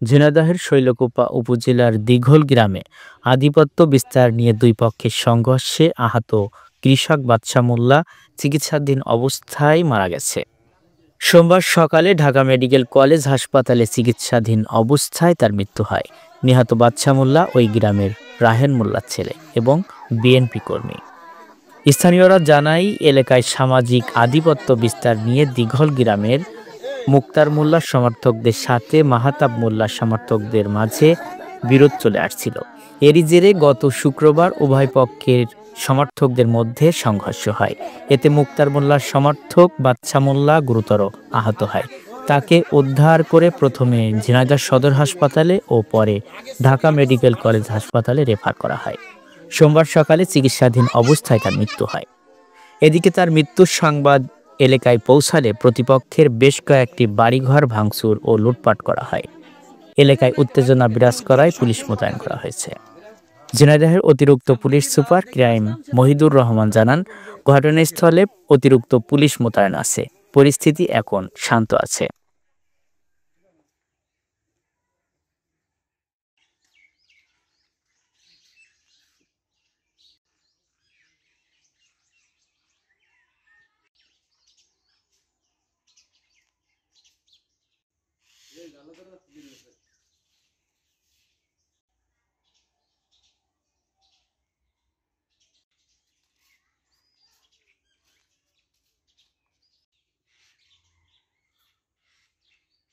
ঝিনাইদহের শৈলকুপা উপজেলার দিঘল গ্রামে আধিপত্য বিস্তার নিয়ে দুই পক্ষের সংঘর্ষে আহত কৃষক বাদশা মোল্লা চিকিৎসাধীন অবস্থায় মারা গেছে। সোমবার সকালে ঢাকা মেডিকেল কলেজ হাসপাতালে চিকিৎসাধীন অবস্থায় তার মৃত্যু হয়। নিহত বাদশা মোল্লা ওই গ্রামের রাহেন মোল্লার ছেলে এবং বিএনপি কর্মী। স্থানীয়রা জানায়, এলাকায় সামাজিক আধিপত্য বিস্তার নিয়ে দিঘল গ্রামের মুক্তার মোল্লার সমর্থকদের সাথে মাহতাব মোল্লার সমর্থকদের মাঝে বিরোধ চলে আসছিল। এরই জেরে গত শুক্রবার উভয় পক্ষের সমর্থকদের মধ্যে সংঘর্ষ হয়। এতে মুক্তার মোল্লার সমর্থক বাদশা মোল্লা গুরুতর আহত হয়। তাকে উদ্ধার করে প্রথমে ঝিনাইদহ সদর হাসপাতালে ও পরে ঢাকা মেডিকেল কলেজ হাসপাতালে রেফার করা হয়। সোমবার সকালে চিকিৎসাধীন অবস্থায় তার মৃত্যু হয়। এদিকে তার মৃত্যুর সংবাদ এলাকায় পৌঁছালে প্রতিপক্ষের বেশ কয়েকটি বাড়িঘর ভাঙচুর ও লুটপাট করা হয়। এলাকায় উত্তেজনা বিরাজ করায় পুলিশ মোতায়েন করা হয়েছে। ঝিনাইদহের অতিরিক্ত police super crime Mohidur Rahman জানান, ঘটনাস্থলে অতিরিক্ত পুলিশ মোতায়েন আছে, পরিস্থিতি এখন শান্ত আছে।